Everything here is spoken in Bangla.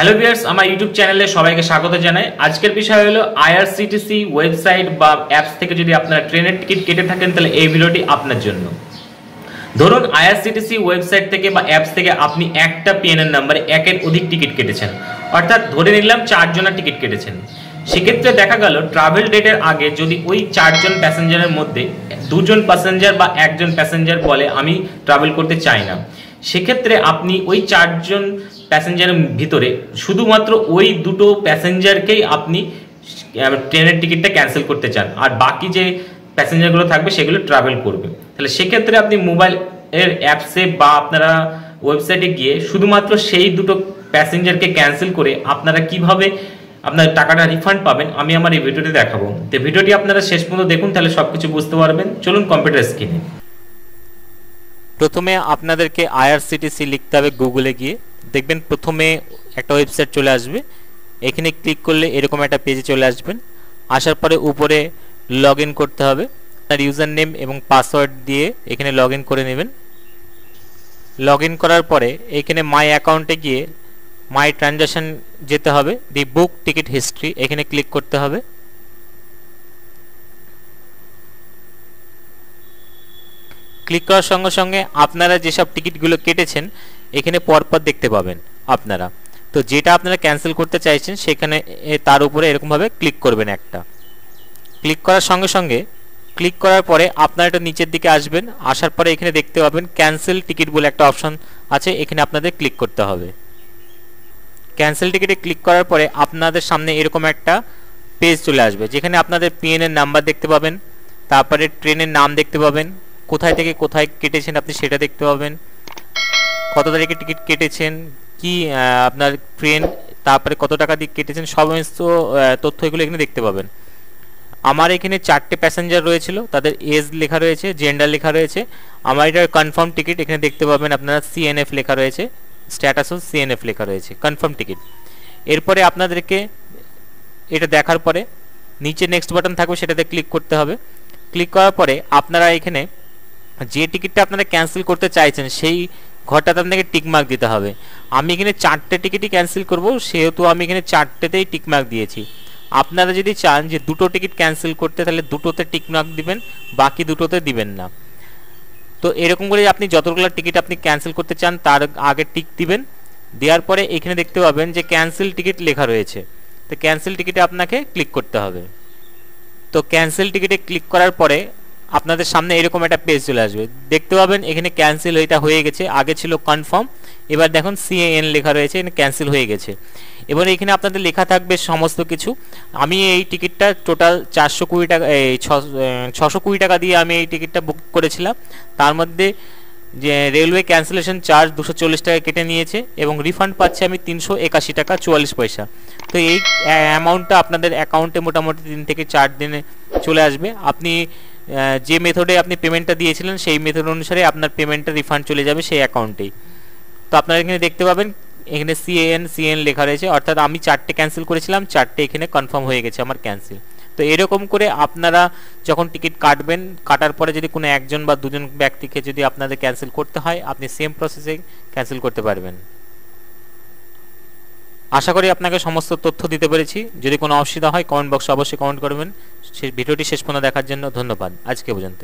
হ্যালো ভিউয়ার্স, আমার ইউটিউব চ্যানেলে সবাইকে স্বাগত জানাই। আজকের বিষয় হলো আইআরসিটিসি ওয়েবসাইট বা অ্যাপস থেকে যদি আপনারা ট্রেনের টিকিট কেটে থাকেন তাহলে এই ভিডিওটি আপনার জন্য। ধরুন আইআরসিটিসি ওয়েবসাইট থেকে বা অ্যাপস থেকে আপনি একটা পিএনআর নাম্বারে একের অধিক টিকিট কেটেছেন, অর্থাৎ ধরে নিলাম 4 জনের টিকিট কেটেছেন। সেক্ষেত্রে দেখা গেল ট্রাভেল ডেটের আগে যদি ওই 4 জন প্যাসেঞ্জারের মধ্যে 2 জন প্যাসেঞ্জার বা 1 জন প্যাসেঞ্জার বলে আমি ট্রাভেল করতে চাই না, সেক্ষেত্রে আপনি ওই 4 জন প্যাসেঞ্জারের ভিতরে শুধুমাত্র ওই দুটো প্যাসেঞ্জারকেই আপনি ট্রেনের টিকিটটা ক্যান্সেল করতে চান, আর বাকি যে প্যাসেঞ্জারগুলো থাকবে সেগুলো ট্রাভেল করবে। তাহলে সেক্ষেত্রে আপনি মোবাইল এর অ্যাপসে বা আপনারা ওয়েবসাইটে গিয়ে শুধুমাত্র সেই দুটো প্যাসেঞ্জারকে ক্যান্সেল করে আপনারা কিভাবে আপনার টাকাটা রিফান্ড পাবেন আমি আমার এই ভিডিওতে দেখাবো। তো ভিডিওটি আপনারা শেষ পর্যন্ত দেখুন, তাহলে সবকিছু বুঝতে পারবেন। চলুন কম্পিউটার স্ক্রিনে। প্রথমে আপনাদেরকে আইআরসিটিসি লিখতে হবে, গুগলে গিয়ে দেখবেন প্রথমে একটা ওয়েবসাইট চলে আসবে। এখানে ক্লিক করলে এরকম একটা পেজে চলে আসবেন। আসার পরে উপরে লগ ইন করতে হবে, তার ইউজার নেম এবং পাসওয়ার্ড দিয়ে এখানে লগ ইন করে নেবেন। লগ ইন করার পরে এখানে মাই অ্যাকাউন্টে গিয়ে মাই ট্রানজাকশন যেতে হবে, দি বুক টিকিট হিস্ট্রি এখানে ক্লিক করতে হবে। ক্লিক করার সঙ্গে সঙ্গে আপনারা যেসব টিকিটগুলো কেটেছেন এখানে পরপর দেখতে পাবেন আপনারা। তো যেটা আপনারা ক্যান্সেল করতে চাইছেন সেখানে তার উপরে এরকমভাবে ক্লিক করবেন একটা। ক্লিক করার সঙ্গে সঙ্গে ক্লিক করার পরে আপনারা এটা নিচের দিকে আসবেন। আসার পরে এখানে দেখতে পাবেন ক্যান্সেল টিকিট বলে একটা অপশন আছে, এখানে আপনাদের ক্লিক করতে হবে। ক্যান্সেল টিকিটে ক্লিক করার পরে আপনাদের সামনে এরকম একটা পেজ চলে আসবে, যেখানে আপনাদের পিএনএর নাম্বার দেখতে পাবেন, তারপরে ট্রেনের নাম দেখতে পাবেন, কোথায় থেকে কোথায় কেটেছেন আপনি সেটা দেখতে পাবেন, কত তারিখে টিকিট কেটেছেন, কি আপনার ট্রেন, তারপরে কত টাকা দিয়ে কেটেছেন, সমস্ত তথ্য এগুলো এখানে দেখতে পাবেন। আমার এখানে 4টে প্যাসেঞ্জার রয়েছিল, তাদের এজ লেখা রয়েছে, জেন্ডার লেখা রয়েছে। আমার এটা কনফার্ম টিকিট, এখানে দেখতে পাবেন আপনারা সিএনএফ লেখা রয়েছে, স্ট্যাটাসও সিএনএফ লেখা রয়েছে, কনফার্ম টিকিট। এরপরে আপনাদেরকে এটা দেখার পরে নিচে নেক্সট বাটন থাকবে, সেটাতে ক্লিক করতে হবে। ক্লিক করার পরে আপনারা এখানে যে টিকিটটা আপনারা ক্যান্সেল করতে চাইছেন সেই ঘরটাতে আপনাকে টিকমার্ক দিতে হবে। আমি এখানে 4টে টিকিটই ক্যান্সেল করব, সেহেতু আমি এখানে 4টেতেই টিকমার্ক দিয়েছি। আপনারা যদি চান যে দুটো টিকিট ক্যান্সেল করতে, তাহলে দুটোতে টিকমার্ক দিবেন, বাকি দুটোতে দিবেন না। তো এরকম করে আপনি যতগুলো টিকিট আপনি ক্যান্সেল করতে চান তার আগে টিক দিবেন। দেওয়ার পরে এখানে দেখতে পাবেন যে ক্যান্সেল টিকিট লেখা রয়েছে, তো ক্যান্সেল টিকিটে আপনাকে ক্লিক করতে হবে। তো ক্যান্সেল টিকিটে ক্লিক করার পরে আপনাদের সামনে এরকম একটা পেজ চলে আসবে, দেখতে পাবেন এখানে ক্যান্সেল এটা হয়ে গেছে, আগে ছিল কনফার্ম, এবার দেখুন সিএএন লেখা রয়েছে, এখানে ক্যান্সেল হয়ে গেছে। এবার এখানে আপনাদের লেখা থাকবে সমস্ত কিছু। আমি এই টিকিটটা টোটাল 420 টাকা, 620 টাকা দিয়ে আমি এই টিকিটটা বুক করেছিলাম। তার মধ্যে যে রেলওয়ে ক্যান্সেলেশন চার্জ 240 টাকা কেটে নিয়েছে এবং রিফান্ড পাচ্ছি আমি 381 টাকা 44 পয়সা। তো এই অ্যামাউন্টটা আপনাদের অ্যাকাউন্টে মোটামুটি 3 থেকে 4 দিনে চলে আসবে। আপনি যে মেথডে আপনি পেমেন্টটা দিয়েছিলেন সেই মেথড অনুসারে আপনার পেমেন্টটা রিফান্ড চলে যাবে সেই অ্যাকাউন্টেই। তো আপনারা এখানে দেখতে পাবেন এখানে সিএন লেখা রয়েছে, অর্থাৎ আমি 4টে ক্যান্সেল করেছিলাম, 4টে এখানে কনফার্ম হয়ে গেছে আমার ক্যান্সেল। তো এরকম করে আপনারা যখন টিকিট কাটবেন, কাটার পরে যদি কোনো একজন বা দুজন ব্যক্তিকে যদি আপনাদের ক্যান্সেল করতে হয়, আপনি সেম প্রসেসে ক্যান্সেল করতে পারবেন। আশা করি আপনাকে সমস্ত তথ্য দিতে পেরেছি। যদি কোনো অসুবিধা হয় কমেন্ট বক্সে অবশ্যই কমেন্ট করবেন। ভিডিওটি শেষ পর্যন্ত দেখার জন্য ধন্যবাদ। আজকে পর্যন্ত।